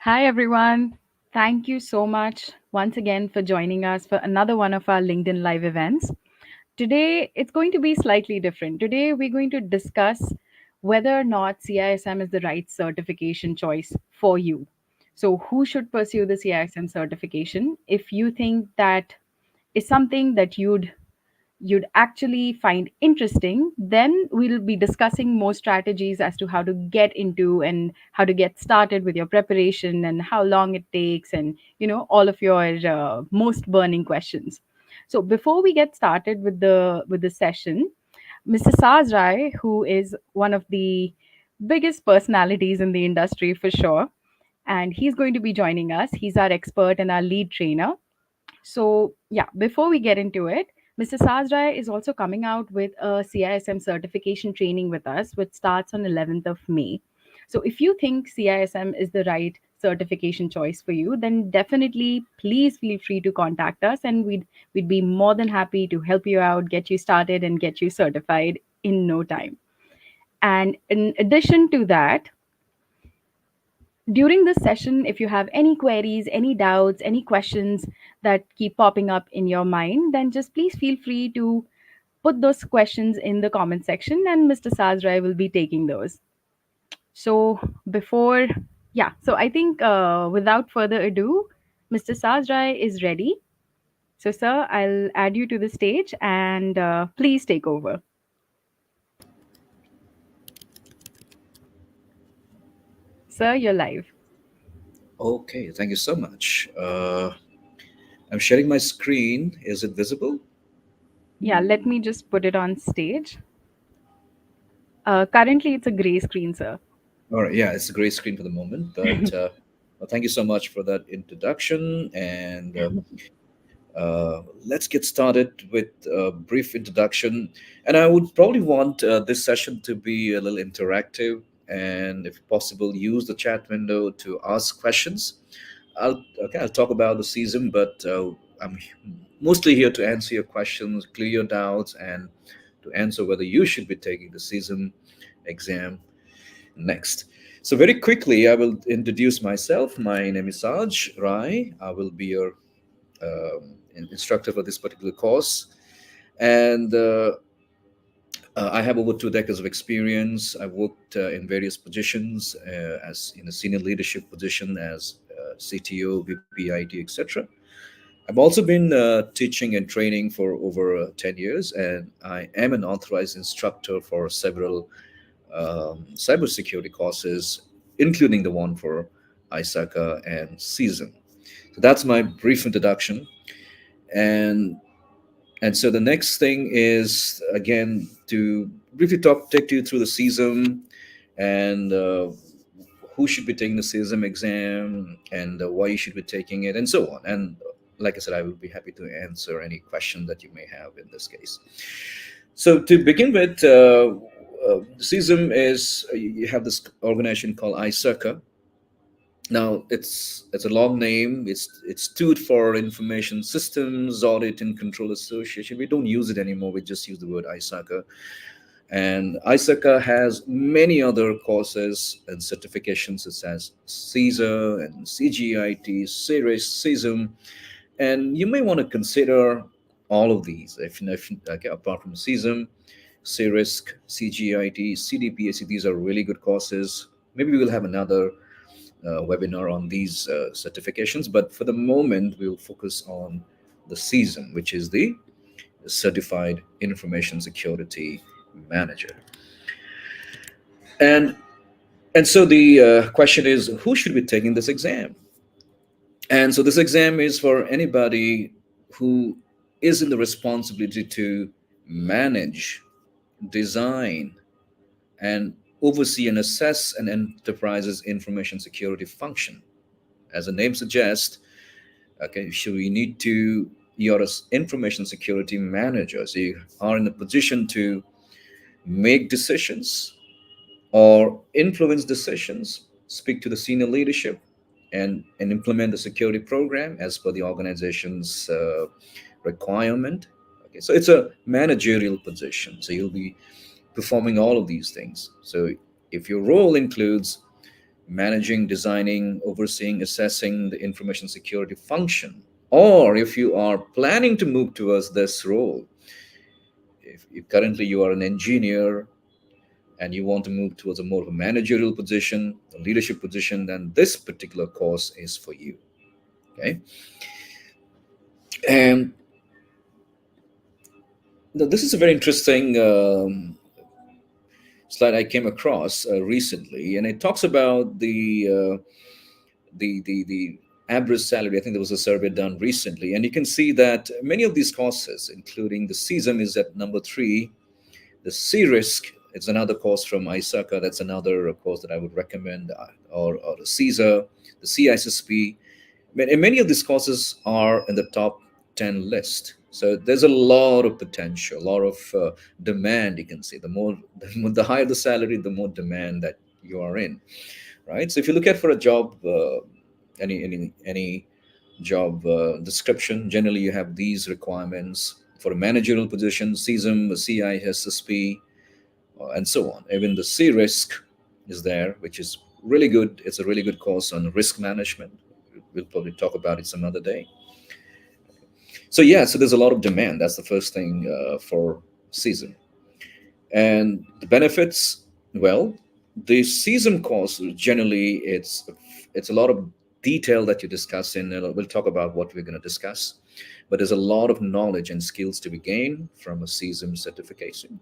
Hi, everyone. Thank you so much once again for joining us for another one of our LinkedIn Live events. Today, it's going to be slightly different. Today, we're going to discuss whether or not CISM is the right certification choice for you. So, who should pursue the CISM certification? If you think that is something that you'd actually find interesting, then we'll be discussing more strategies as to how to get into and how to get started with your preparation and how long it takes and all of your most burning questions. So before we get started with the session, Mr. Saz Rai, who is one of the biggest personalities in the industry for sure, and he's going to be joining us. He's our expert and our lead trainer. So, yeah, before we get into it, Mr. Sazrai is also coming out with a CISM certification training with us, which starts on 11th of May. So, if you think CISM is the right certification choice for you, then definitely please feel free to contact us, and we'd be more than happy to help you out, get you started, and get you certified in no time. And in addition to that, during this session, if you have any queries, any doubts, any questions that keep popping up in your mind, then just please feel free to put those questions in the comment section and Mr. Sazrai will be taking those. So, before, yeah, so I think without further ado, Mr. Sazrai is ready. So, sir, I'll add you to the stage and please take over. Sir, you're live. Okay, thank you so much. I'm sharing my screen. Is it visible? Yeah, let me just put it on stage. Currently, it's a gray screen, sir. All right, yeah, it's a gray screen for the moment, but well, thank you so much for that introduction. And let's get started with a brief introduction. And I would probably want this session to be a little interactive, and if possible, use the chat window to ask questions. I'll talk about the season, but I'm mostly here to answer your questions, clear your doubts, and to answer whether you should be taking the season exam next. So very quickly, I will introduce myself. My name is Saj Rai. I will be your instructor for this particular course, and I have over 2 decades of experience. I've worked in various positions as in a senior leadership position as CTO, VPIT, etc. I've also been teaching and training for over 10 years, and I am an authorized instructor for several cybersecurity courses, including the one for ISACA and CISM. So that's my brief introduction. And so the next thing is again to briefly take you through the CISM and who should be taking the CISM exam and why you should be taking it and so on. And like I said, I will be happy to answer any question that you may have in this case. So to begin with, CISM is you have this organization called ISACA. Now it's a long name. It's stood for Information Systems Audit and Control Association. We don't use it anymore. We just use the word ISACA. And ISACA has many other courses and certifications such as CISA and CGIT, CIRIS, CISM, and you may want to consider all of these. If okay, apart from CISM, CIRISC, CGIT, CDPAC, these are really good courses. Maybe we will have another webinar on these certifications, but for the moment, we'll focus on the CISM, which is the Certified Information Security Manager. And so the question is, who should be taking this exam? And so this exam is for anybody who is in the responsibility to manage, design, and oversee and assess an enterprise's information security function. As the name suggests, okay, so you need to, you're an information security manager. So you are in a position to make decisions or influence decisions, speak to the senior leadership, and implement the security program as per the organization's requirement. Okay, so it's a managerial position. So you'll be performing all of these things. So if your role includes managing, designing, overseeing, assessing the information security function. Or if you are planning to move towards this role, if currently you are an engineer and you want to move towards a more of a managerial position, a leadership position, then this particular course is for you. Okay. And this is a very interesting slide I came across recently, and it talks about the average salary. I think there was a survey done recently, and you can see that many of these courses, including the CISM, is at number three. The C Risk, it's another course from ISACA. That's another course that I would recommend, or the CSER, the CISSP. And many of these courses are in the top 10 list. So there's a lot of potential, a lot of demand. You can see the higher the salary, the more demand that you are in, right? So if you look at for a job, any job description, generally you have these requirements for a managerial position: CSM, the CISSP, and so on. Even the C Risk is there, which is really good. It's a really good course on risk management. We'll probably talk about it some other day. So yeah, so there's a lot of demand. That's the first thing for season. And the benefits, well, the season course generally it's a lot of detail that you discuss in. We'll talk about what we're going to discuss, but there's a lot of knowledge and skills to be gained from a season certification.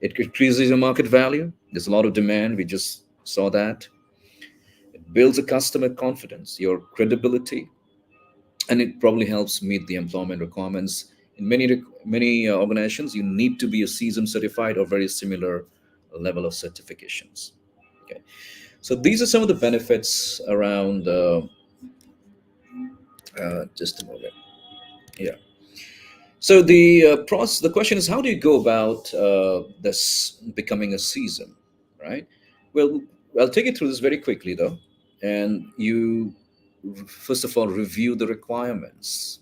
It increases your market value. There's a lot of demand. We just saw that. It builds a customer confidence, your credibility, and it probably helps meet the employment requirements. In many organizations, you need to be a seasoned certified or very similar level of certifications. Okay, so these are some of the benefits around. Just a moment. Yeah. So the question is, how do you go about this becoming a season, right? Well, I'll take you through this very quickly though, and you first of all review the requirements.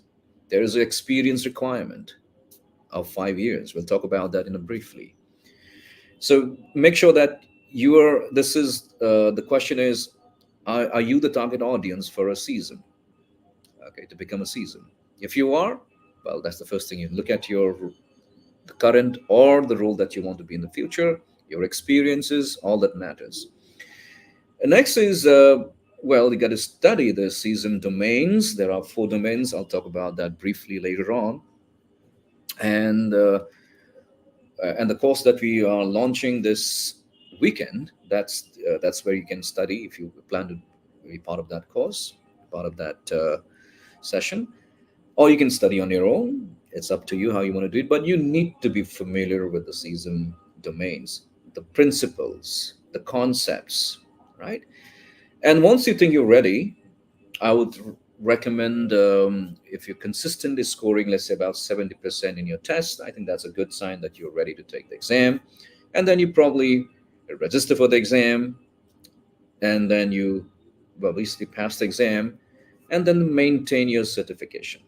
There is an experience requirement of 5 years. We'll talk about that in a briefly. So make sure that you are. This is the question is, are you the target audience for a season? Okay, to become a season. If you are, well, that's the first thing you look at your the current or the role that you want to be in the future, your experiences, all that matters. And next is, well, you got to study the season domains. There are four domains. I'll talk about that briefly later on. And and the course that we are launching this weekend, that's where you can study if you plan to be part of that course, part of that session, or you can study on your own. It's up to you how you want to do it, but you need to be familiar with the season domains, the principles, the concepts, right? And once you think you're ready, I would recommend, if you're consistently scoring, let's say about 70% in your test, I think that's a good sign that you're ready to take the exam. And then you probably register for the exam, and then you, well, basically pass the exam, and then maintain your certification.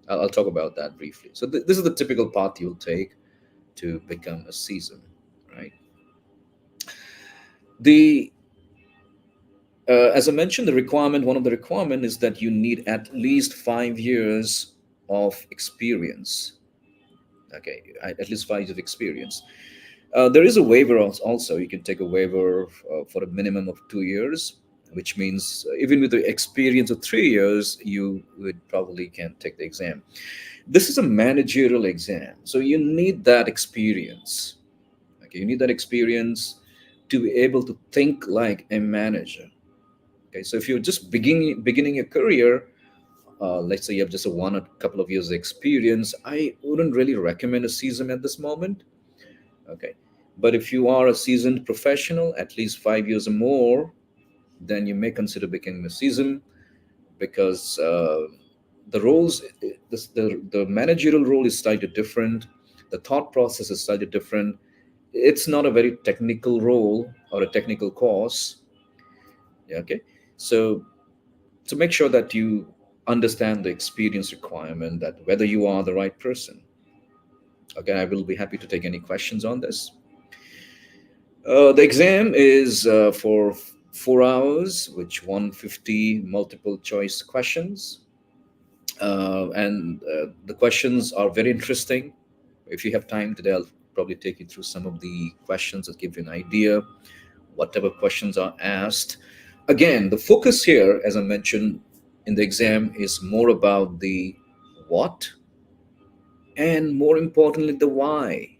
I'll talk about that briefly. So this is the typical path you'll take to become a season, right? The As I mentioned, one of the requirement is that you need at least 5 years of experience. Okay, at least 5 years of experience. There is a waiver also. You can take a waiver for a minimum of 2 years, which means even with the experience of 3 years, you would probably can take the exam. This is a managerial exam, so you need that experience. Okay, you need that experience to be able to think like a manager. Okay, so if you're just beginning your career, let's say you have just a one or couple of years experience, I wouldn't really recommend a season at this moment. Okay, but if you are a seasoned professional, at least 5 years or more, then you may consider becoming a season, because the roles, the managerial role is slightly different. The thought process is slightly different. It's not a very technical role or a technical course. Yeah, okay, so make sure that you understand the experience requirement, that whether you are the right person. Okay, I will be happy to take any questions on this. The exam is for 4 hours, which 150 multiple choice questions. And the questions are very interesting. If you have time today, I'll probably take you through some of the questions that give you an idea what type of questions are asked. Again, the focus here, as I mentioned in the exam, is more about the what and more importantly, the why.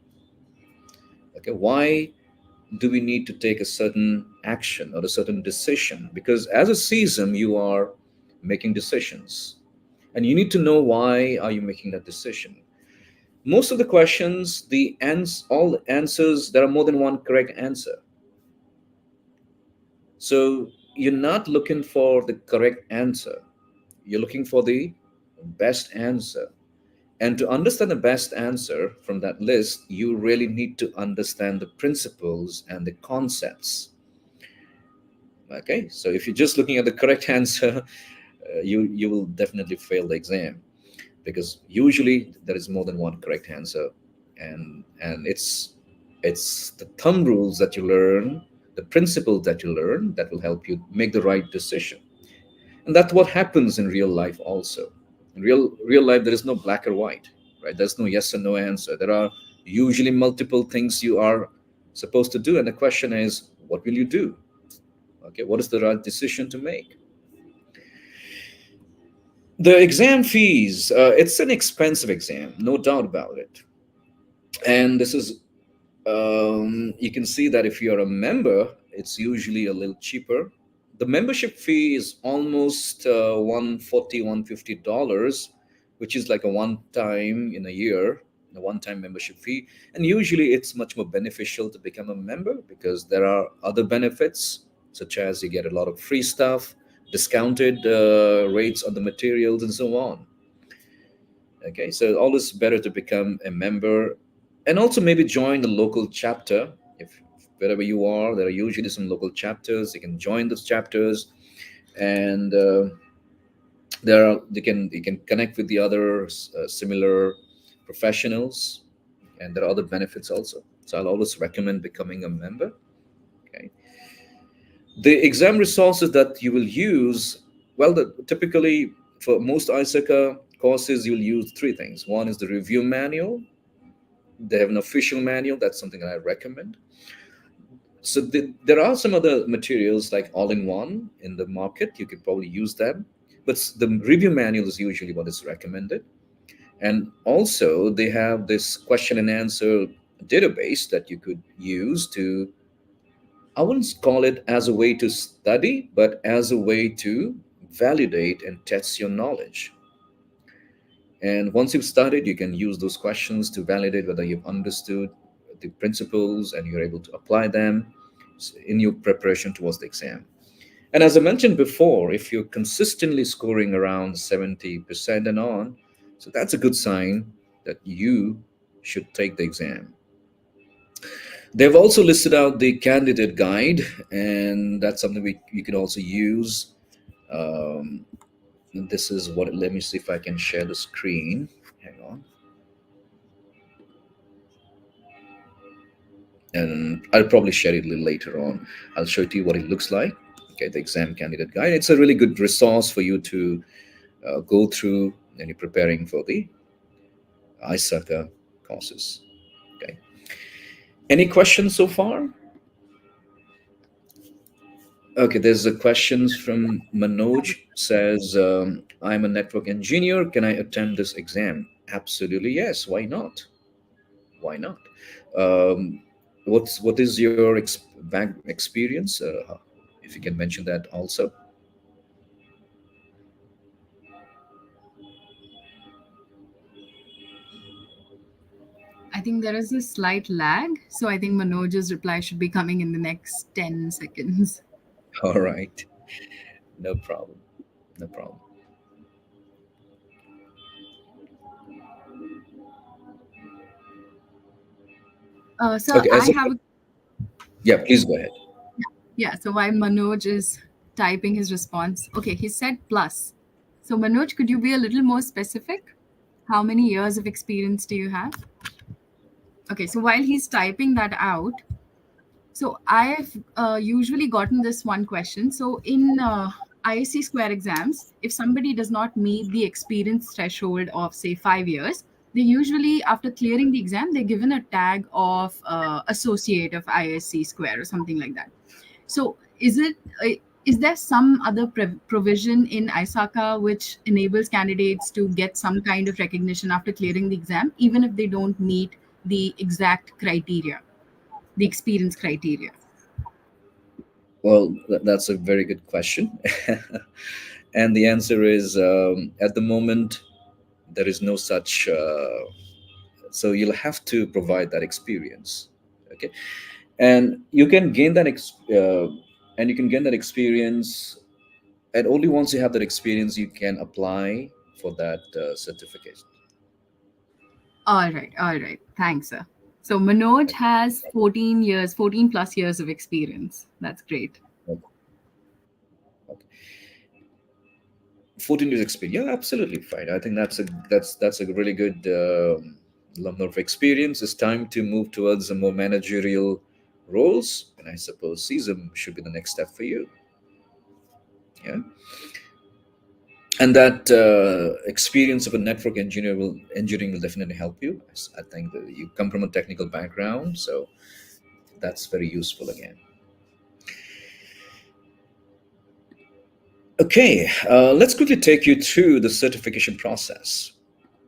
Okay, why do we need to take a certain action or a certain decision? Because as a CISM, you are making decisions, and you need to know why are you making that decision. Most of the questions, all the answers, there are more than one correct answer. So you're not looking for the correct answer. You're looking for the best answer. And to understand the best answer from that list, you really need to understand the principles and the concepts. Okay, so if you're just looking at the correct answer, you will definitely fail the exam because usually there is more than one correct answer, and it's the thumb rules that you learn, the principles that you learn that will help you make the right decision. And that's what happens in real life also. In real life there is no black or white, right? There's no yes or no answer. There are usually multiple things you are supposed to do, and the question is, what will you do? Okay, what is the right decision to make? The exam fees, it's an expensive exam, no doubt about it. And this is you can see that if you're a member, it's usually a little cheaper. The membership fee is almost 140 $150, which is like a one time in a year, a one time membership fee. And usually it's much more beneficial to become a member because there are other benefits, such as you get a lot of free stuff, discounted rates on the materials, and so on. Okay, so always better to become a member and also maybe join the local chapter. If wherever you are, there are usually some local chapters. You can join those chapters, and there are you can connect with the other similar professionals, and there are other benefits also. So I'll always recommend becoming a member. Okay, the exam resources that you will use, well, typically for most ISACA courses, you'll use three things. One is the review manual. They have an official manual. That's something that I recommend. So there are some other materials like all-in-one in the market. You could probably use them, but the review manual is usually what is recommended. And also, they have this question and answer database that you could use to, I wouldn't call it as a way to study, but as a way to validate and test your knowledge. And once you've studied, you can use those questions to validate whether you've understood the principles and you're able to apply them in your preparation towards the exam. And as I mentioned before, if you're consistently scoring around 70% and on, so that's a good sign that you should take the exam. They've also listed out the candidate guide, and that's something you can also use. Um, this is what, let me see if I can share the screen. Hang on. And I'll probably share it a little later on. I'll show it to you what it looks like. Okay, the exam candidate guide. It's a really good resource for you to go through when you're preparing for the ISACA courses. Okay. Any questions so far? Okay, there's a questions from Manoj says, I'm a network engineer. Can I attempt this exam? Absolutely, yes. Why not? Why not? Um, what is your back experience? If you can mention that also. I think there is a slight lag, so I think Manoj's reply should be coming in the next 10 seconds. All right, no problem, no problem. So Okay, I as a, have a, yeah, please go ahead. yeah, so while Manoj is typing his response, okay, he said plus. So Manoj, could you be a little more specific? How many years of experience do you have? Okay, so while he's typing that out, So I've usually gotten this one question. So in ISC Square exams, if somebody does not meet the experience threshold of say 5 years, they usually, after clearing the exam, they're given a tag of associate of ISC Square or something like that. So is there some other provision in ISACA which enables candidates to get some kind of recognition after clearing the exam, even if they don't meet the exact criteria, the experience criteria? Well, that's a very good question. And the answer is, at the moment, there is no such. So you'll have to provide that experience. Okay, and you can gain that and you can gain that experience, and only once you have that experience you can apply for that certificate. All right, all right. Thanks, sir. So Manoj Okay. has 14 years, 14 plus years of experience. That's great. Okay. Okay. 14 years experience, yeah, absolutely fine. I think that's a really good number of experience. It's time to move towards the more managerial roles, and I suppose CISM should be the next step for you. Yeah, and that experience of a network engineering will definitely help you. I think that you come from a technical background, so that's very useful again. Okay, let's quickly take you through the certification process.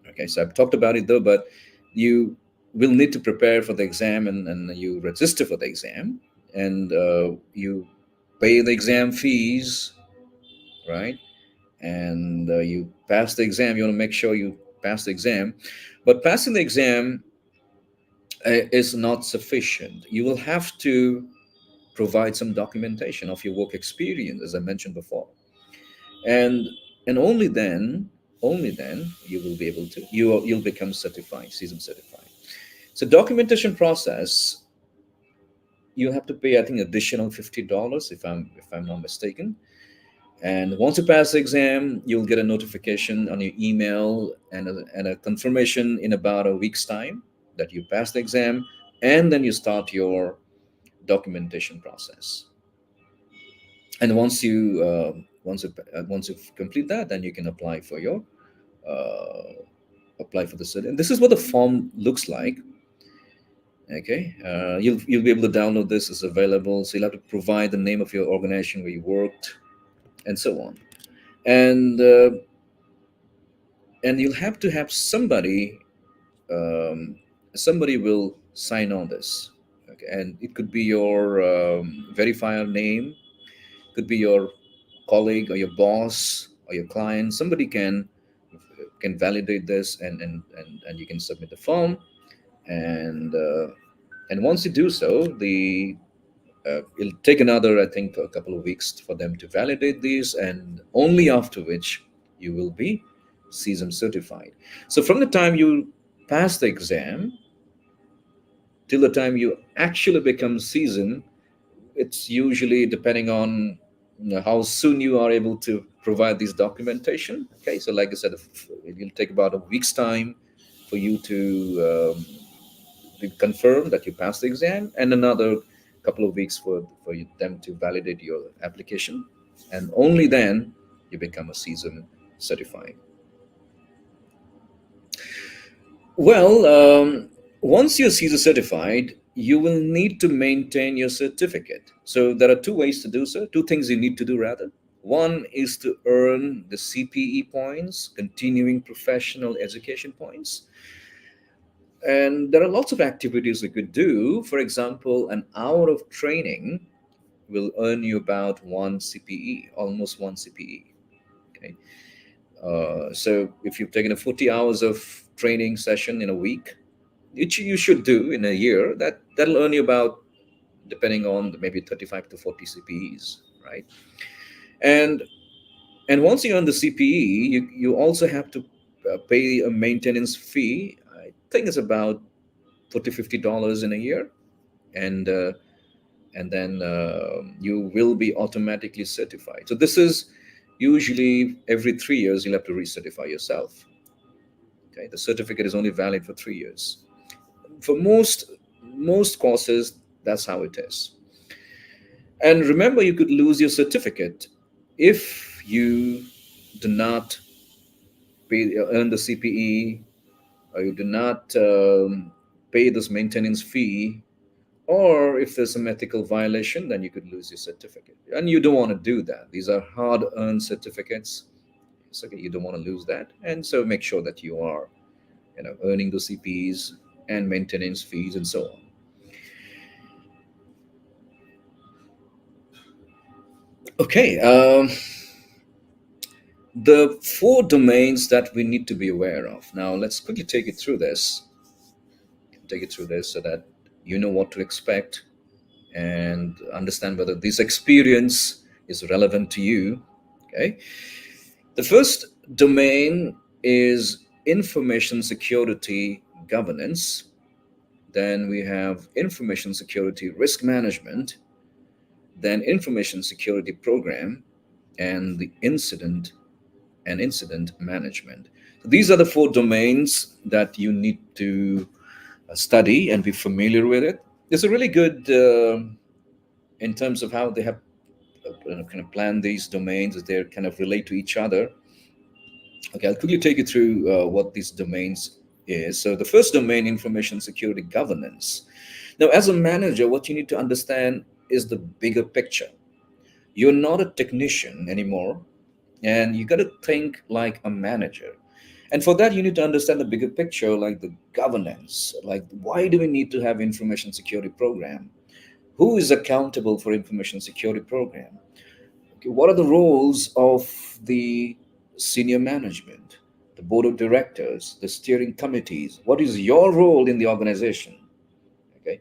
Okay, so I've talked about it though, but you will need to prepare for the exam, and you register for the exam, and you pay the exam fees, right? And you pass the exam. You want to make sure you pass the exam, but passing the exam is not sufficient. You will have to provide some documentation of your work experience, as I mentioned before, and and only then you will be able to you'll become certified, CISM certified. So documentation process, you have to pay, I think, additional $50 if I'm not mistaken. And once you pass the exam, you'll get a notification on your email and a confirmation in about a week's time that you passed the exam, and then you start your documentation process. And once you complete that, then you can uh, apply for the cert. And this is what the form looks like. Okay, you'll be able to download this. It's available. So you'll have to provide the name of your organization where you worked, and so on. And you'll have to have um, somebody will sign on this. Okay, and it could be your verifier name, could be your colleague or your boss or your client. Somebody can validate this, and you can submit the form. And once you do so, the it'll take another, I think, a couple of weeks for them to validate these, and only after which you will be CSM certified. So from the time you pass the exam till the time you actually become seasoned, it's usually depending on, how soon you are able to provide this documentation. Okay, so like I said, it'll take about a week's time for you to confirm that you passed the exam, and another couple of weeks for them to validate your application, and only then you become a season certified. Well, once you're CISA certified, you will need to maintain your certificate. So there are two ways to do so, two things you need to do rather. One is to earn the CPE points, continuing professional education points. And there are lots of activities you could do. For example, an hour of training will earn you about one CPE, almost one CPE. Okay. So if you've taken a 40 hours of training session in a week, which you should do in a year, that'll earn you about, depending on, maybe 35 to 40 CPEs, right? And once you earn the CPE, you also have to pay a maintenance fee. I think it's about 40 to $50 in a year, and then you will be automatically certified. So this is usually every 3 years you'll have to recertify yourself. Okay, the certificate is only valid for 3 years. For most courses, That's how it is. And remember, you could lose your certificate if you do not earn the CPE, or you do not pay this maintenance fee, or if there's some ethical violation, then you could lose your certificate. And you don't want to do that. These are hard-earned certificates. So okay, you don't want to lose that. And so make sure that you are, earning the CPEs and maintenance fees and so on. Okay, the four domains that we need to be aware of. Now, let's quickly take it through this so that you know what to expect and understand whether this experience is relevant to you. Okay. The first domain is information security governance. Then we have information security risk management, then information security program, and the incident management. So these are the four domains that you need to study and be familiar with it. It's a really good in terms of how they have kind of planned these domains as they kind of relate to each other. Okay, I'll quickly take you through what these domains is. So the first domain, information security governance. Now, as a manager, what you need to understand is the bigger picture. You're not a technician anymore, and you got to think like a manager. And for that, you need to understand the bigger picture, like the governance, like why do we need to have information security program? Who is accountable for information security program? Okay, what are the roles of the senior management, the board of directors, the steering committees? What is your role in the organization? Okay,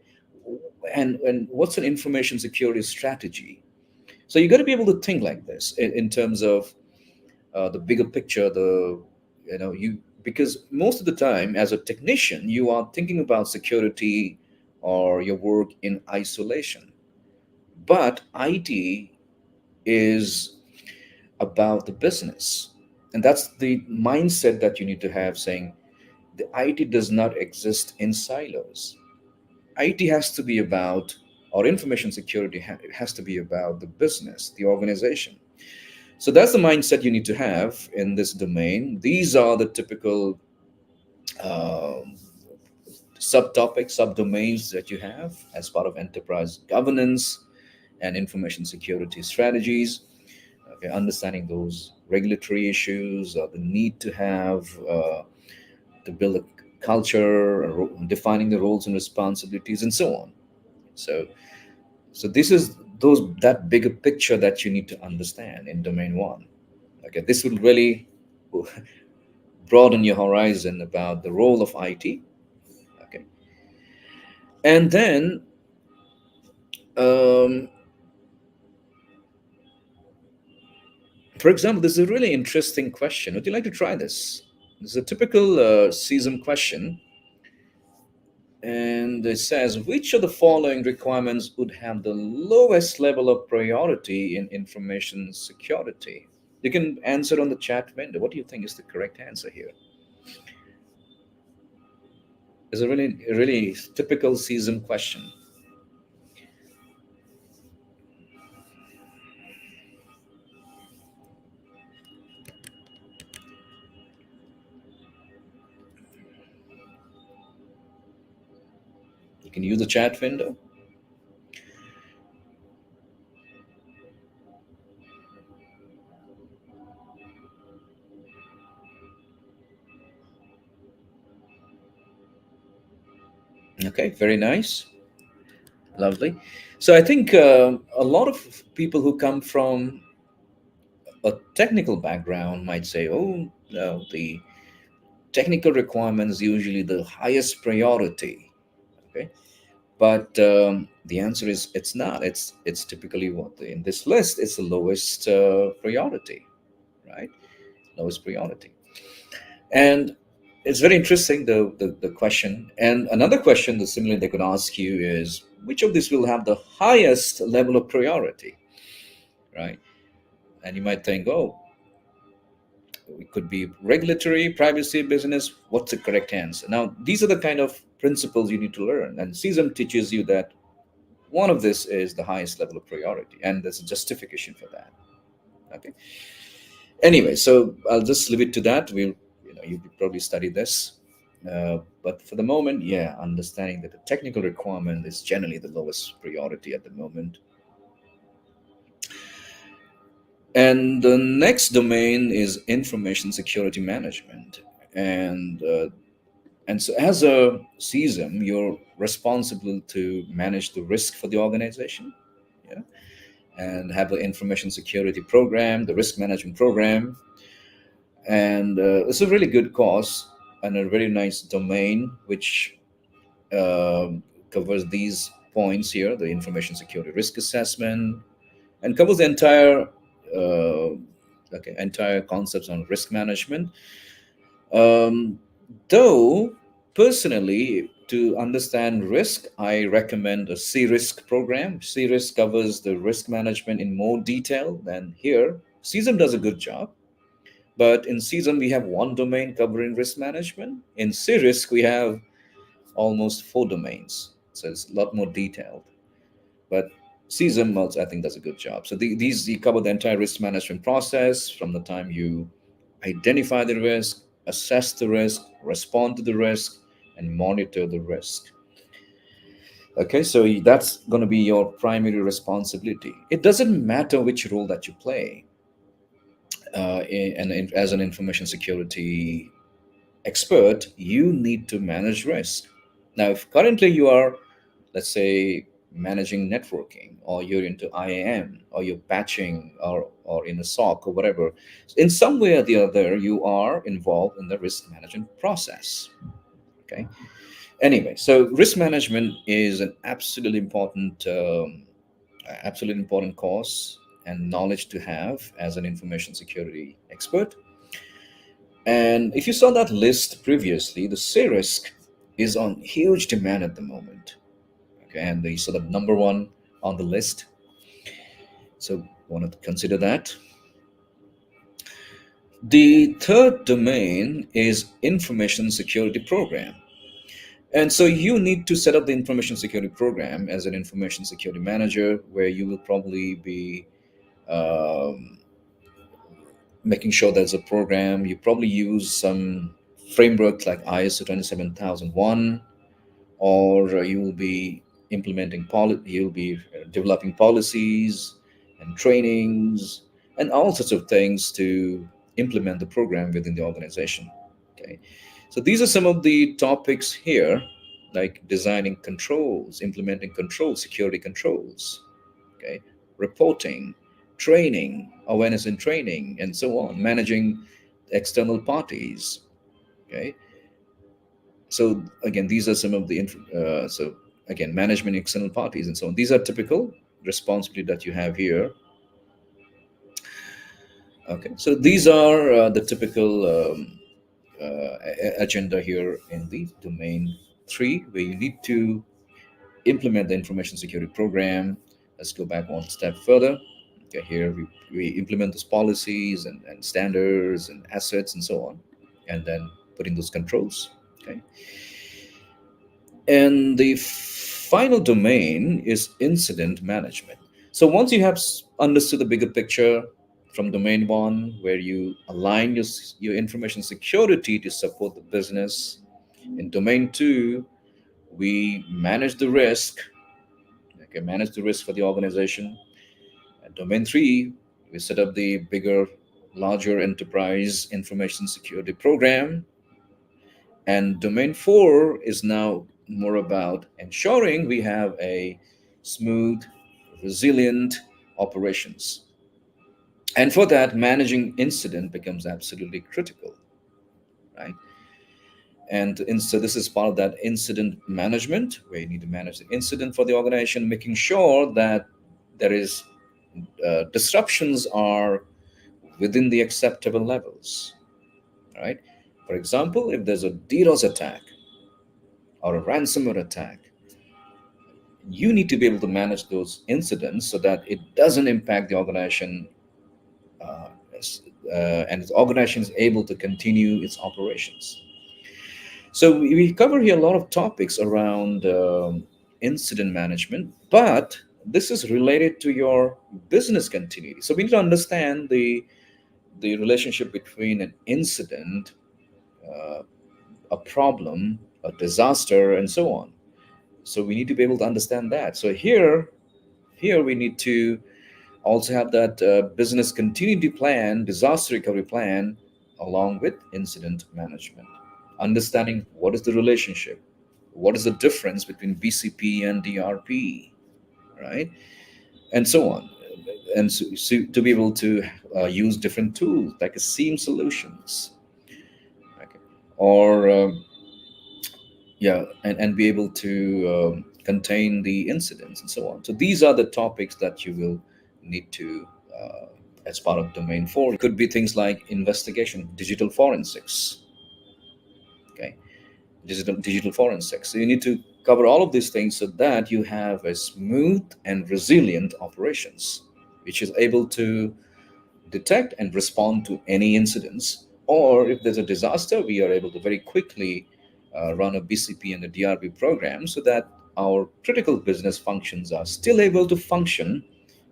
and what's an information security strategy? So you got to be able to think like this in terms of the bigger picture. You because most of the time, as a technician, you are thinking about security or your work in isolation. But IT is about the business. And that's the mindset that you need to have, saying the IT does not exist in silos. IT has to be about, or information security has to be about the business, the organization. So that's the mindset you need to have in this domain. These are the typical um subtopics, subdomains that you have as part of enterprise governance and information security strategies. Okay, understanding those regulatory issues, the need to have to build a culture, defining the roles and responsibilities, and so on. So, so this is those that bigger picture that you need to understand in domain one. Okay, this will really broaden your horizon about the role of IT. Okay, and then um, for example, this is a really interesting question. Would you like to try this? This is a typical CISM question, and it says, which of the following requirements would have the lowest level of priority in information security? You can answer on the chat window. What do you think is the correct answer here? It's a really typical CISM question. You can use the chat window. Okay, very nice. Lovely. So I think a lot of people who come from a technical background might say, oh, no, the technical requirements usually the highest priority. Okay, but the answer is it's not. It's typically what in this list it's the lowest priority, right? Lowest priority. And it's very interesting the question. And another question that similarly they could ask you is which of these will have the highest level of priority, right? And you might think, oh, it could be regulatory, privacy, business. What's the correct answer? Now, these are the kind of principles you need to learn. And CISM teaches you that One of this is the highest level of priority, and there's a justification for that. Okay. Anyway, so I'll just leave it to that. You could probably study this. But for the moment, yeah, understanding that the technical requirement is generally the lowest priority at the moment. And the next domain is information security management. And and so, as a CISM, you're responsible to manage the risk for the organization, yeah, and have the information security program, the risk management program, and it's a really good course and a very nice domain which um covers these points here: the information security risk assessment, and covers the uh, entire concepts on risk management. Um, though, personally, to understand risk, I recommend a C-Risk program. C-Risk covers the risk management in more detail than here. CISM does a good job, but in CISM we have one domain covering risk management. In C-Risk we have almost four domains, so it's a lot more detailed. But CISM, also, I think, does a good job. So these you cover the entire risk management process from the time you identify the risk, assess the risk, respond to the risk, and monitor the risk. Okay, so that's going to be your primary responsibility. It doesn't matter which role that you play as an information security expert, you need to manage risk. Now, if currently you are, let's say, managing networking, or you're into IAM, or you're patching, or in a SOC or whatever, in some way or the other, you are involved in the risk management process. Okay. Anyway, so risk management is an absolutely important course and knowledge to have as an information security expert. And if you saw that list previously, the CIRISC is on huge demand at the moment. Okay, and the sort of number one on the list. So want to consider that. The third domain is information security program. And so you need to set up the information security program as an information security manager, where you will probably be um, making sure there's a program. You probably use some framework like ISO 27001, or you will be you'll be developing policies and trainings and all sorts of things to implement the program within the organization. Okay, so these are some of the topics here, like designing controls, implementing controls, security controls, okay, reporting, training, awareness and training, and so on, managing external parties. Okay, so again, these are some of the so again, management external parties and so on. These are typical responsibility that you have here. Okay, so these are the typical agenda here in the domain 3, where you need to implement the information security program. Let's go back one step further. Okay, here we implement those policies and standards and assets and so on, and then putting those controls. Okay, and the final domain is incident management. So once you have understood the bigger picture from domain 1, where you align your information security to support the business, in domain 2, we manage the risk, okay, manage the risk for the organization. At domain 3, we set up the bigger, larger enterprise information security program. And domain 4 is now more about ensuring we have a smooth, resilient operations. And for that, managing incident becomes absolutely critical, right? So this is part of that incident management, where you need to manage the incident for the organization, making sure that there is disruptions are within the acceptable levels, right? For example, if there's a DDoS attack or a ransomware attack, you need to be able to manage those incidents so that it doesn't impact the organization, uh, and the organization is able to continue its operations. So we cover here a lot of topics around incident management, but this is related to your business continuity. So we need to understand the relationship between an incident, uh, a problem, a disaster, and so on. So we need to be able to understand that. So here we need to also have that business continuity plan, disaster recovery plan, along with incident management. Understanding what is the relationship, what is the difference between BCP and DRP, right? And so on. And so to be able to use different tools like a SEAM solutions, okay, or yeah, and be able to contain the incidents and so on. So these are the topics that you will need to as part of domain 4. It could be things like investigation, digital forensics, okay, digital forensics. So you need to cover all of these things so that you have a smooth and resilient operations, which is able to detect and respond to any incidents. Or if there's a disaster, we are able to very quickly run a BCP and a DRP program so that our critical business functions are still able to function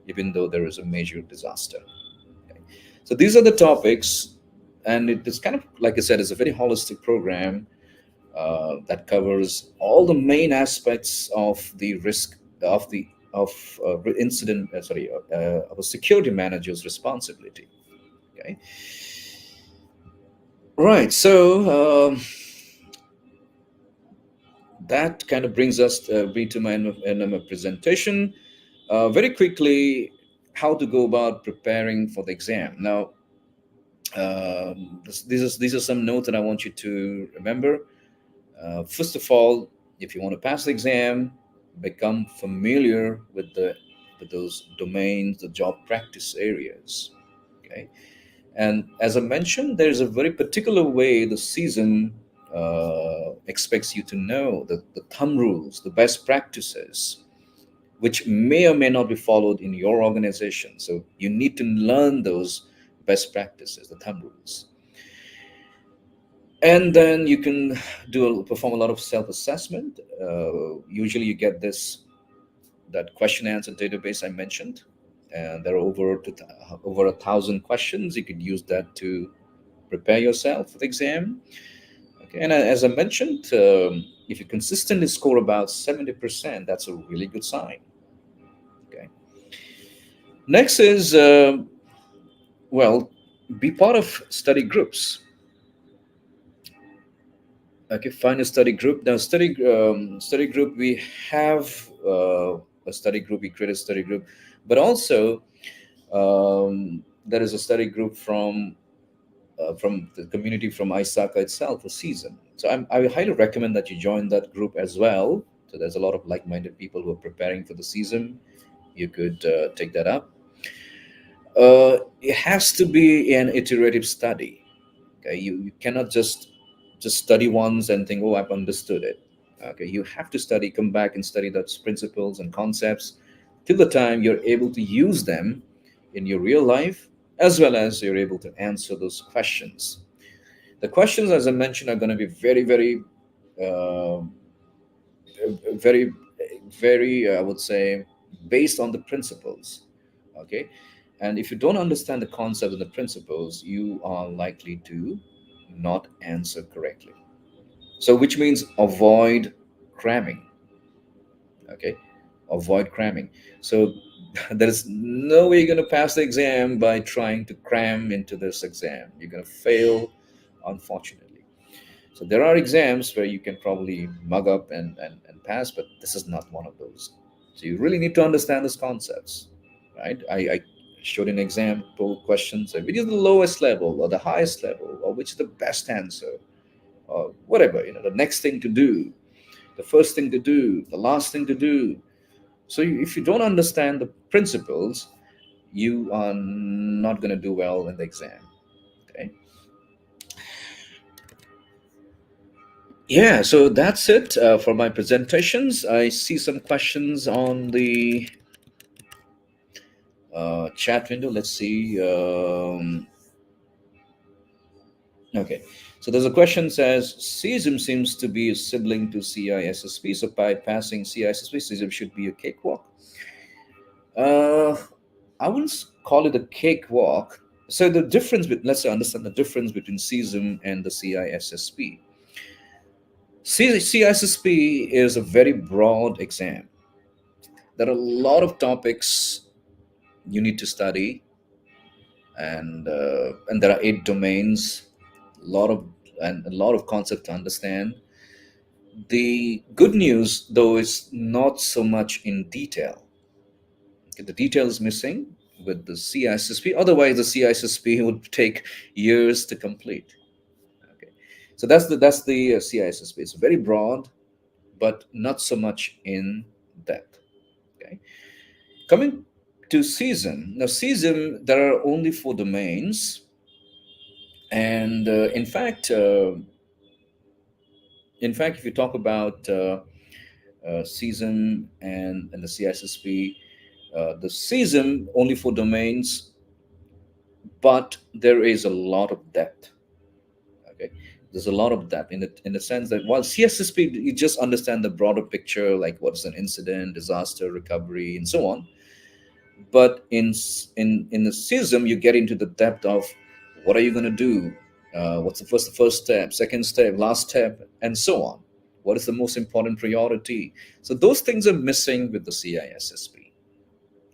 even though there is a major disaster. Okay. So these are the topics, and it is kind of, like I said, it's a very holistic program that covers all the main aspects of the risk of the of incident of a security manager's responsibility. Okay, right. So that kind of brings us me to my end of my presentation. Very quickly, how to go about preparing for the exam. Now, these are some notes that I want you to remember. First of all, if you want to pass the exam, become familiar with those domains, the job practice areas. Okay, and as I mentioned, there is a very particular way the season expects you to know the thumb rules, the best practices, which may or may not be followed in your organization. So you need to learn those best practices, the thumb rules, and then you can perform a lot of self-assessment. Usually you get this that question answer database I mentioned, and there are over 1,000 questions. You could use that to prepare yourself for the exam. Okay, and as I mentioned, if you consistently score about 70%, that's a really good sign. Okay, next is well, be part of study groups. Okay, find a study group. Now, study group, we have a study group. We create a study group, but also there is a study group from the community from ISACA itself, or CISM. So I highly recommend that you join that group as well. So there's a lot of like-minded people who are preparing for the CISM. You could take that up. It has to be an iterative study. Okay, you cannot just study once and think, oh, I've understood it. Okay, you have to study, come back and study those principles and concepts till the time you're able to use them in your real life, as well as you're able to answer those questions. The questions, as I mentioned, are going to be uh, very, very, I would say, based on the principles. Okay, and if you don't understand the concept and the principles, you are likely to not answer correctly. So, which means avoid cramming. Okay, avoid cramming. So, there is no way you're going to pass the exam by trying to cram into this exam. You're going to fail, unfortunately. So, there are exams where you can probably mug up and pass, but this is not one of those. So, you really need to understand these concepts, right? I showed an example questions, which is the lowest level or the highest level, or which is the best answer, or whatever, the next thing to do, the first thing to do, the last thing to do. So if you don't understand the principles, you are not going to do well in the exam. Okay. Yeah, so that's it for my presentations. I see some questions on the chat window. Let's see. Okay. So there's a question says CISM seems to be a sibling to CISSP. So by passing CISSP, CISM should be a cakewalk. Uh, I wouldn't call it a cakewalk. So the difference, let's say understand the difference between CISM and the CISSP. CISSP is a very broad exam. There are a lot of topics you need to study, and there are 8 domains, a lot of and a lot of concept to understand. The good news, though, is not so much in detail. Okay, the detail is missing with the CISSP. Otherwise, the CISSP would take years to complete. Okay, so that's the CISSP. It's very broad, but not so much in depth. Okay, coming to CISM. Now, CISM, there are only 4 domains, and in fact, if you talk about CISM and the CISSP, the CISM only 4 domains, but there is a lot of depth. Okay, there's a lot of depth in the sense that while CSSP you just understand the broader picture, like what's an incident, disaster recovery, and so on. But in the CISM, you get into the depth of what are you going to do, what's the first step, second step, last step, and so on. What is the most important priority? So those things are missing with the CISSP.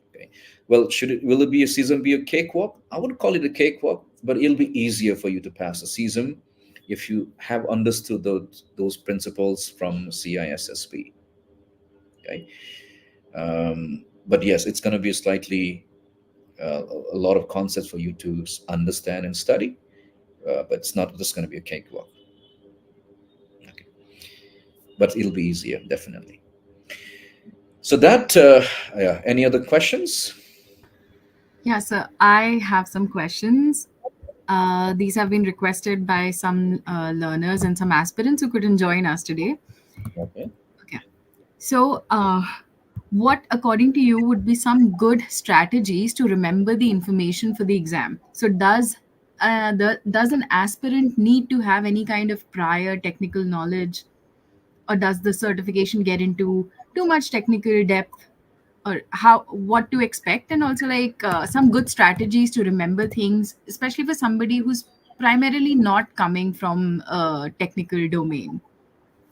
Okay. Well, will it be a season be a cakewalk? I wouldn't call it a cakewalk, but it'll be easier for you to pass a season if you have understood those principles from CISSP. Okay. But yes, it's going to be a lot of concepts for you to understand and study, but it's not just going to be a cakewalk. Okay. But it'll be easier, definitely. So yeah. Any other questions? Yeah, so I have some questions. These have been requested by some learners and some aspirants who couldn't join us today. Okay. Okay. So, what, according to you, would be some good strategies to remember the information for the exam? So, does an aspirant need to have any kind of prior technical knowledge, or does the certification get into too much technical depth, or how what to expect, and also like some good strategies to remember things, especially for somebody who's primarily not coming from a technical domain?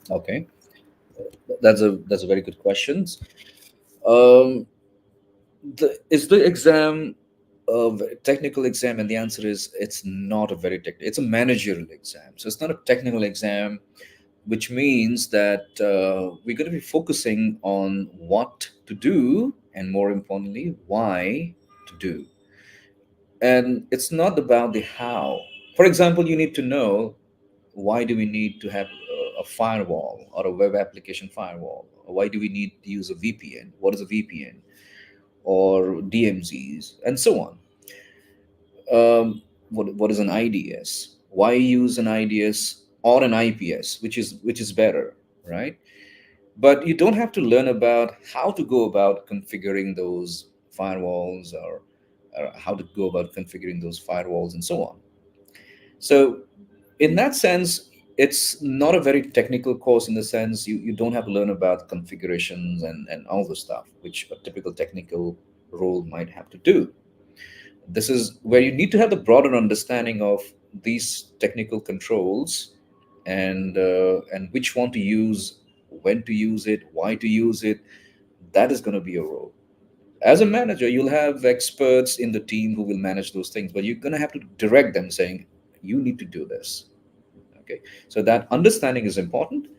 Okay. That's a very good question. Um, is the exam a technical exam? And the answer is it's not a very technical. It's a managerial exam, so it's not a technical exam, which means that we're going to be focusing on what to do, and more importantly, why to do. And it's not about the how. For example, you need to know why do we need to have a firewall or a web application firewall? Why do we need to use a VPN? What is a VPN? Or DMZs, and so on. What is an IDS? Why use an IDS or an IPS, which is better, right? But you don't have to learn about how to go about configuring those firewalls, or how to go about configuring those firewalls, and so on. So in that sense, it's not a very technical course, in the sense you don't have to learn about configurations and all the stuff which a typical technical role might have to do. This is where you need to have the broader understanding of these technical controls, and which one to use, when to use it, why to use it. That is going to be your role. As a manager, you'll have experts in the team who will manage those things, but you're going to have to direct them, saying, you need to do this. Okay, so that understanding is important.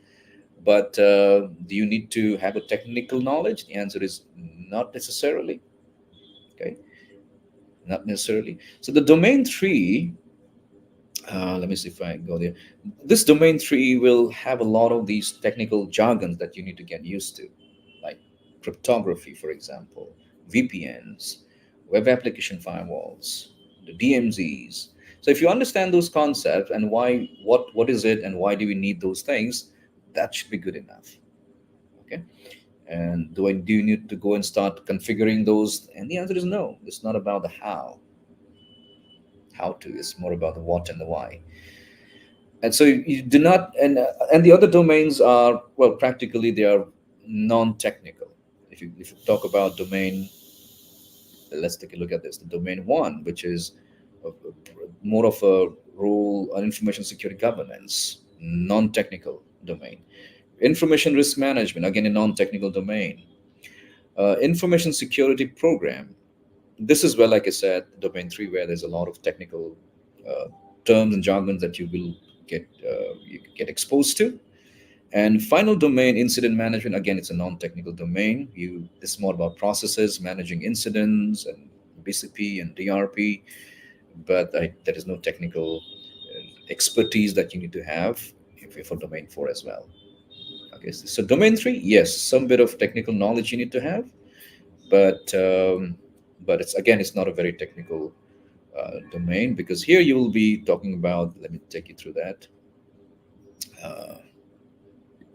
But do you need to have a technical knowledge? The answer is not necessarily. Okay, not necessarily. So the domain three, let me see if I go there. This domain three will have a lot of these technical jargons that you need to get used to, like cryptography, for example, VPNs, web application firewalls, the DMZs. So if you understand those concepts and what is it, and why do we need those things, that should be good enough. Okay. And do you need to go and start configuring those? And the answer is no. It's not about the how to. It's more about the what and the why. And so you do not, and the other domains are, well, practically they are non-technical. If you talk about domain, let's take a look at this. The domain one, which is more of a role on information security governance, non-technical domain. Information risk management, again, a non-technical domain. Information security program. This is where, like I said, domain three, where there's a lot of technical uh, terms and jargons that you get exposed to. And final domain, incident management. Again, it's a non-technical domain. It's more about processes, managing incidents, and BCP and DRP. But there is no technical expertise that you need to have if you're for domain four as well. Okay, so domain three, yes, some bit of technical knowledge you need to have, but it's not a very technical domain, because here you will be talking about. Let me take you through that. Uh,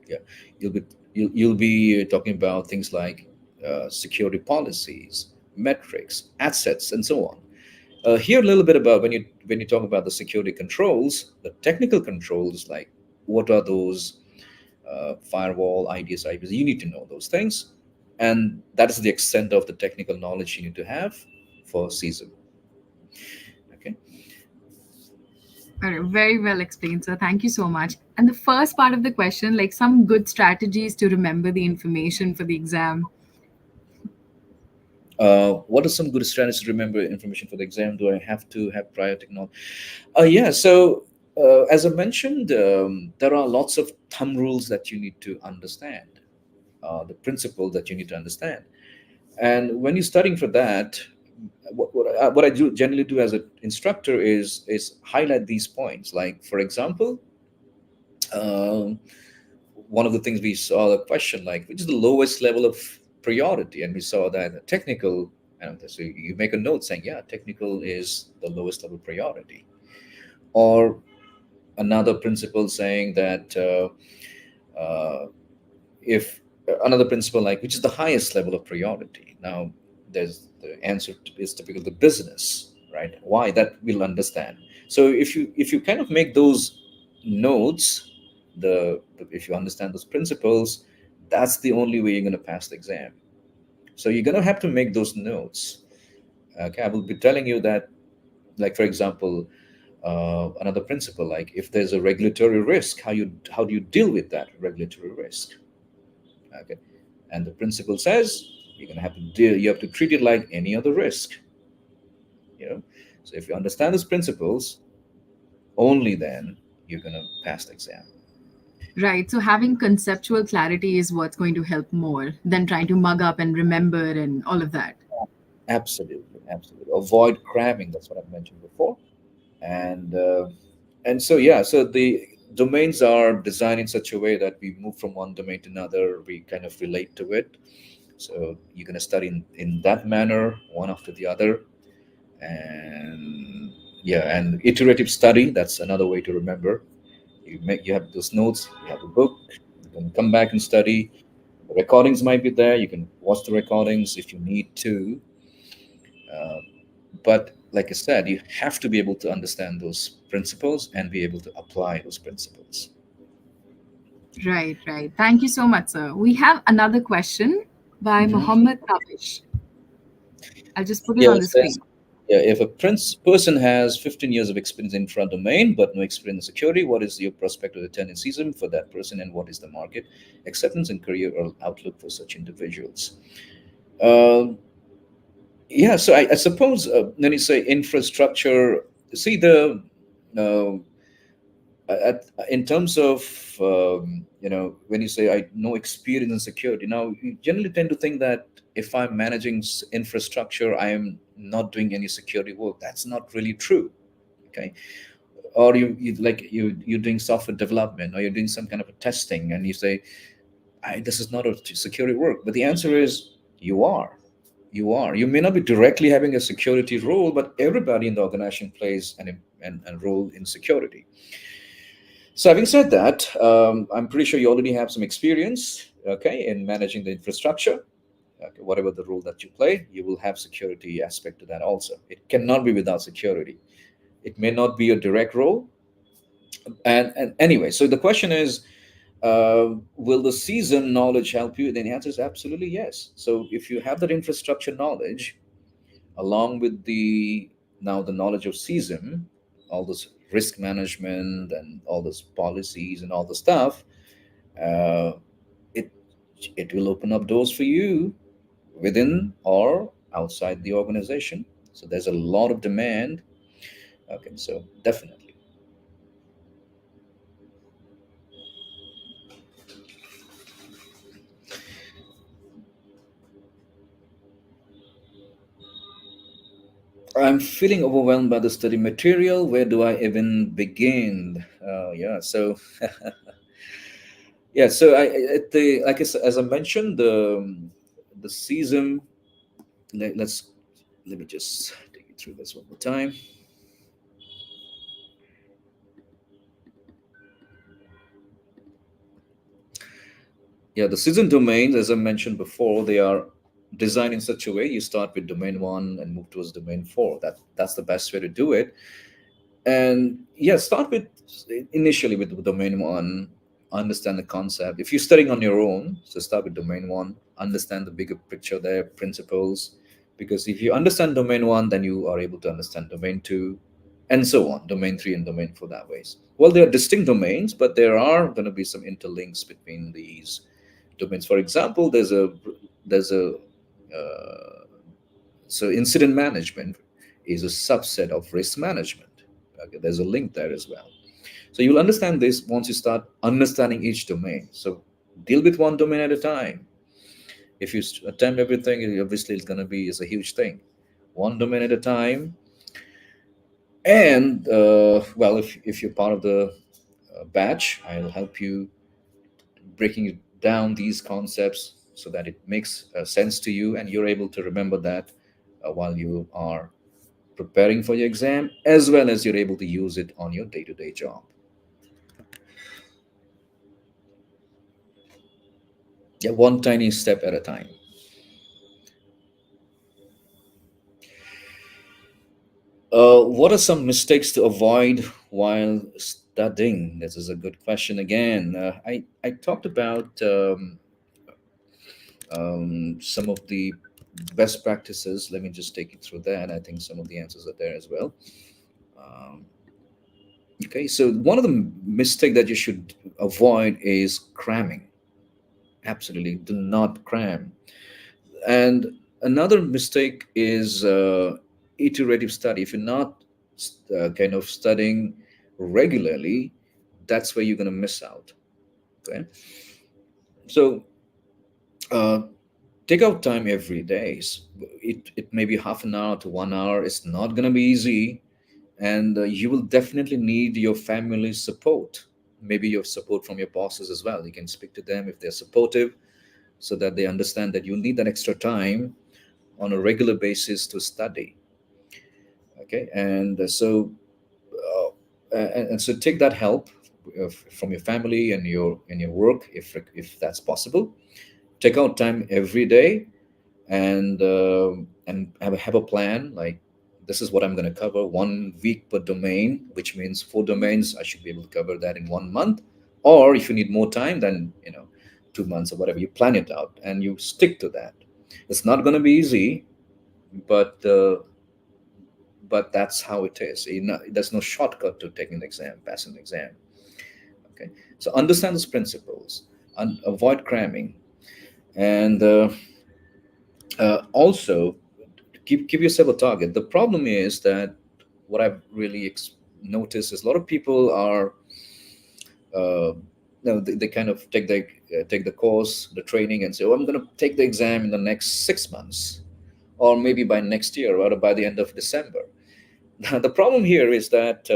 yeah, you'll be you'll be talking about things like security policies, metrics, assets, and so on. Here a little bit about when you talk about the security controls, the technical controls, like what are those, firewall, IDS, IPs. You need to know those things, and that is the extent of the technical knowledge you need to have for CISM. Okay. All right, very well explained, sir. Thank you so much. And the first part of the question, like some good strategies to remember the information for the exam. What are some good strategies to remember information for the exam? Do I have to have prior technology? Yeah. So, as I mentioned, there are lots of thumb rules that you need to understand, the principle that you need to understand. And when you're studying for that, what I do generally do as an instructor is highlight these points. Like, for example, um, one of the things we saw the question, like, which is the lowest level of priority, and we saw that technical. And so you make a note saying, yeah, technical is the lowest level priority, or another principle saying that if another principle, like, which is the highest level of priority. Now, there's the answer is typical the business, right? Why, that we'll understand. So if you kind of make those notes, if you understand those principles, that's the only way you're going to pass the exam. So you're going to have to make those notes. Okay, I will be telling you that, like, for example, another principle, like, if there's a regulatory risk, how do you deal with that regulatory risk? Okay, and the principle says you're going to have to deal, you have to treat it like any other risk. You know, so if you understand those principles, only then you're going to pass the exam. Right. So having conceptual clarity is what's going to help more than trying to mug up and remember and all of that. Absolutely, absolutely. Avoid cramming. That's what I mentioned before. And so, yeah, so the domains are designed in such a way that we move from one domain to another. We kind of relate to it. So you're going to study in that manner, one after the other. And yeah, and iterative study, that's another way to remember. You have those notes, you have the book, you can come back and study. The recordings might be there, you can watch the recordings if you need to. uh, but like I said, you have to be able to understand those principles and be able to apply those principles. Right, right. Thank you so much, sir. We have another question by Hmm. Mohammed Tavish. I'll just put it Yeah, on it the says, screen. yeah, if a person has 15 years of experience in front domain but no experience in security, what is your prospect of the tendencies for that person, and what is the market acceptance and career or outlook for such individuals? Um yeah, so I suppose, when you say infrastructure, see uh, in terms of, when you say I no experience in security, now you generally tend to think that if I'm managing infrastructure, I am not doing any security work. That's not really true. Okay. Or you're doing software development, or you're doing some kind of a testing, and you say, this is not a security work. But the answer is, you are. You may not be directly having a security role, but everybody in the organization plays an role in security. So, having said that, I'm pretty sure you already have some experience, okay, in managing the infrastructure. Okay, whatever the role that you play, you will have security aspect to that also. It cannot be without security. It may not be a direct role, And anyway, so the question is, will the season knowledge help you? Then the answer is absolutely yes. So if you have that infrastructure knowledge along with the now the knowledge of CISM, all this risk management and all those policies and all the stuff, uh, it it will open up doors for you within or outside the organization. So there's a lot of demand. Okay, so definitely. I'm feeling overwhelmed by the study material. Where do I even begin? Yeah, so yeah, so at the like as I mentioned, the season. Let's let me just take you through this one more time. Yeah, the season domains, as I mentioned before, they are designed in such a way you start with domain one and move towards domain four. That's the best way to do it. And yeah, start with initially with domain one, understand the concept. If you're studying on your own, so start with domain one, understand the bigger picture there, principles. Because if you understand domain one, then you are able to understand domain two, and so on, domain three and domain four that ways. Well, they are distinct domains, but there are going to be some interlinks between these domains. For example, there's a so incident management is a subset of risk management. Okay, there's a link there as well. So you'll understand this once you start understanding each domain. So deal with one domain at a time. If you attempt everything, obviously it's going to be is a huge thing. One domain at a time. And well, if you're part of the batch, I'll help you breaking down these concepts so that it makes sense to you and you're able to remember that while you are preparing for your exam, as well as you're able to use it on your day-to-day job. Yeah, one tiny step at a time. What are some mistakes to avoid while studying? This is a good question again. I talked about some of the best practices. Let me just take you through that. I think some of the answers are there as well. Um, okay, so one of the mistake that you should avoid is cramming. Absolutely, do not cram. And another mistake is iterative study. If you're not kind of studying regularly, that's where you're going to miss out. Okay, so uh, take out time every day. It may be half an hour to 1 hour. It's not going to be easy, and you will definitely need your family's support. Maybe your support from your bosses as well. You can speak to them if they're supportive, so that they understand that you need that extra time on a regular basis to study. Okay, and so take that help from your family and your work if that's possible. Take out time every day and have a plan like this is what I'm going to cover 1 week per domain, which means 4 domains. I should be able to cover that in 1 month, or if you need more time, then 2 months or whatever. You plan it out and you stick to that. It's not going to be easy, but that's how it is. There's no shortcut to taking the exam, passing the exam. Okay, so understand those principles and avoid cramming, and also give yourself a target. The problem is that what I've really noticed is a lot of people are they kind of take the course, the training, and say, "Oh, I'm going to take the exam in the next 6 months, or maybe by next year, or by the end of December." The problem here is that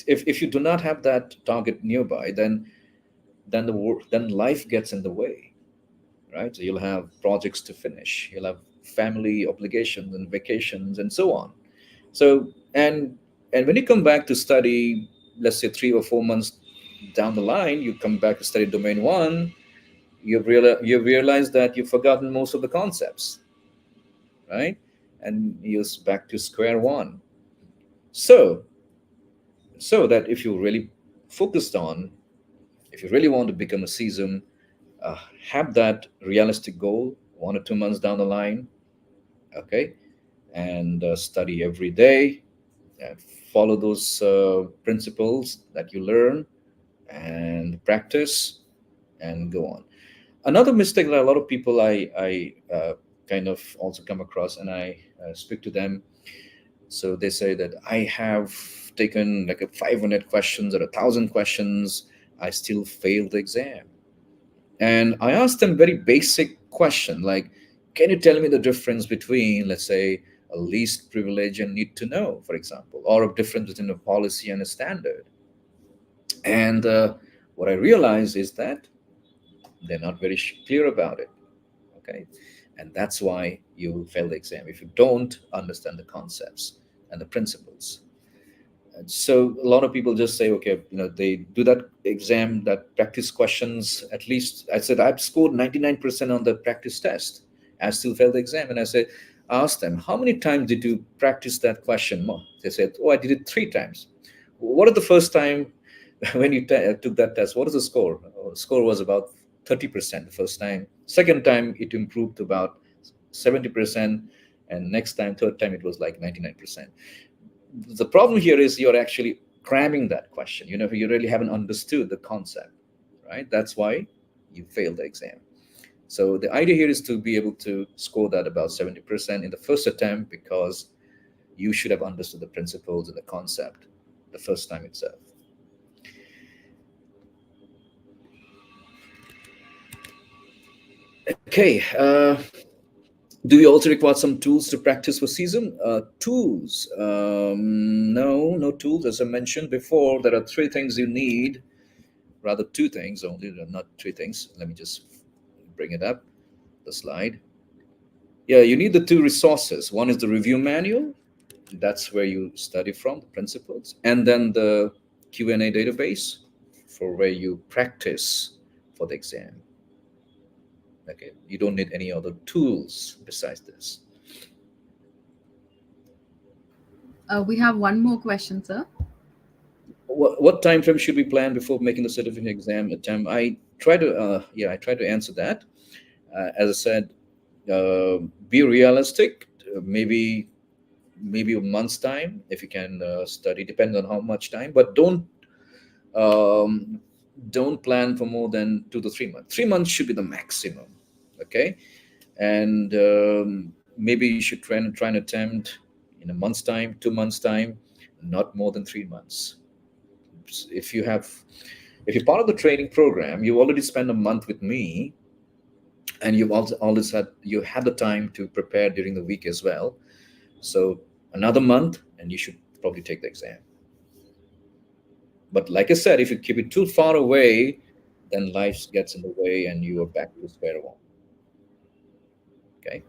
if you do not have that target nearby, then life gets in the way, right? So you'll have projects to finish, you'll have family obligations and vacations and so on. So and when you come back to study, let's say 3 or 4 months down the line, you come back to study domain one, you've realized that you've forgotten most of the concepts, right? And you're back to square one. So, so that if you really focused on, if you really want to become a CISM, uh, have that realistic goal 1 or 2 months down the line, okay, and study every day, and follow those principles that you learn and practice and go on. Another mistake that a lot of people I kind of also come across, and I speak to them. So they say that I have taken like a 500 questions or 1,000 questions. I still failed the exam. And I asked them very basic question like, can you tell me the difference between, let's say, a least privilege and need to know, for example, or a difference between a policy and a standard? And what I realize is that they're not very clear about it. Okay, and that's why you will fail the exam if you don't understand the concepts and the principles. And so a lot of people just say, okay, they do that exam, that practice questions. At least I said I've scored 99% on the practice test. I still failed the exam, and I said, ask them, how many times did you practice that question more? They said, oh, I did it 3 times. What is the first time when you took that test? What is the score? Oh, the score was about 30% the first time. Second time it improved to about 70%, and next time, third time, it was like 99%. The problem here is you're actually cramming that question. You really haven't understood the concept, right? That's why you failed the exam. So the idea here is to be able to score that about 70% in the first attempt, because you should have understood the principles and the concept the first time itself. Okay. Do you also require some tools to practice for season? Tools? No, no tools. As I mentioned before, there are three things you need, rather two things only, not three things. Let me just bring it up, the slide. Yeah, you need the two resources. One is the review manual. That's where you study from the principles, and then the Q&A database for where you practice for the exam. Okay, you don't need any other tools besides this. We have one more question, sir. What time frame should we plan before making the certificate exam attempt? I try to answer that. As I said, be realistic. Maybe a month's time if you can study, depending on how much time. But um, don't plan for more than 2 to 3 months. 3 months should be the maximum. Okay, and maybe you should try and attempt in a month's time, 2 months time, not more than 3 months. If you have, if you're part of the training program, you already spent a month with me, and you've also always had the time to prepare during the week as well. So another month, and you should probably take the exam. But like I said, if you keep it too far away, then life gets in the way, and you are back to square one. Okay,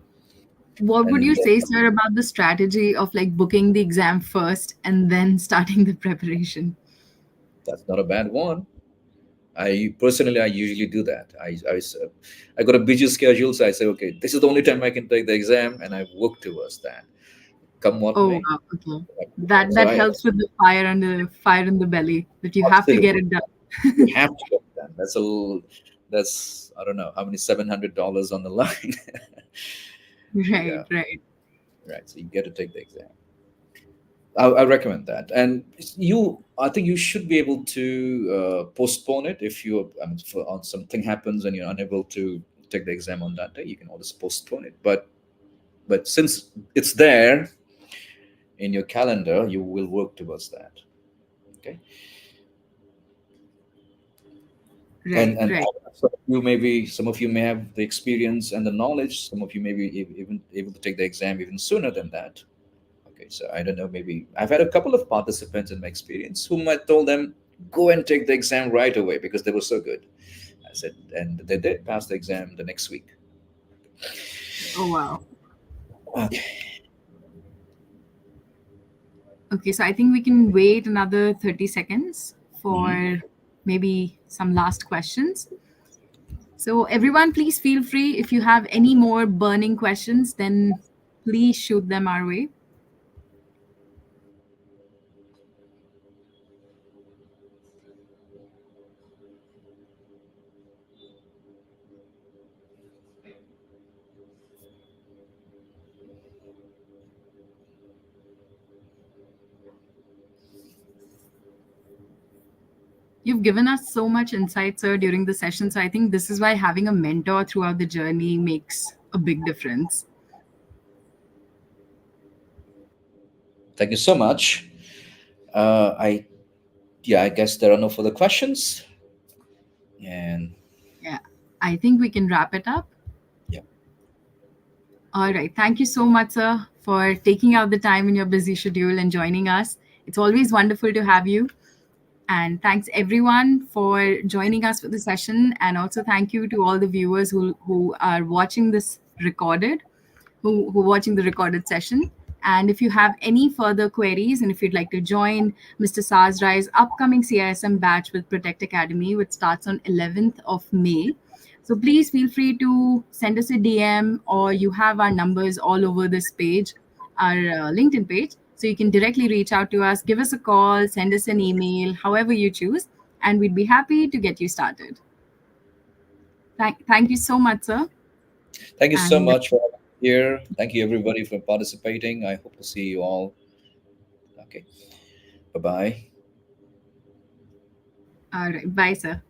What would and you say, sir, about the strategy of like booking the exam first and then starting the preparation? that's not a bad one. I usually do that. I got a busy schedule, so I say, okay, this is the only time I can take the exam, and I work towards that, come what Oh, may. wow. Okay. Okay, That so that I helps with the fire in the belly that you have to get absolutely, it you done. have to get that. That's I don't know how many $700 on the line. Right, Yeah, right. right. So you get to take the exam. I recommend that, and I think you should be able to postpone it if you, I mean, for on something happens and you're unable to take the exam on that day. You can always postpone it, but since it's there in your calendar, you will work towards that. Okay, Right, and right. some of you may have the experience and the knowledge. Some of you may be even able to take the exam even sooner than that. Okay, so I don't know. Maybe I've had a couple of participants in my experience whom I told them go and take the exam right away because they were so good. I said, and they did pass the exam the next week. Oh, wow. Okay. Okay, so I think we can wait another 30 seconds Mhm. for maybe some last questions. So, everyone, please feel free. If you have any more burning questions, then please shoot them our way. You've given us so much insight, sir, during the session. So I think this is why having a mentor throughout the journey makes a big difference. Thank you so much. I Yeah, I guess there are no further questions. And Yeah, I think we can wrap it up. yeah, All right. Thank you so much, sir, for taking out the time in your busy schedule and joining us. It's always wonderful to have you. And thanks everyone for joining us for the session. And also thank you to all the viewers who are watching this recorded, who are watching the recorded session. And if you have any further queries and if you'd like to join Mr. Sazrai's upcoming CISM batch with Protect Academy, which starts on 11th of May, so please feel free to send us a DM, or you have our numbers all over this page, our LinkedIn page. So you can directly reach out to us, give us a call, send us an email, however you choose, and we'd be happy to get you started. Thank you so much, sir. thank you so And much for having me here. Thank you everybody for participating. I hope to see you all. Okay, bye bye. all right, bye, sir.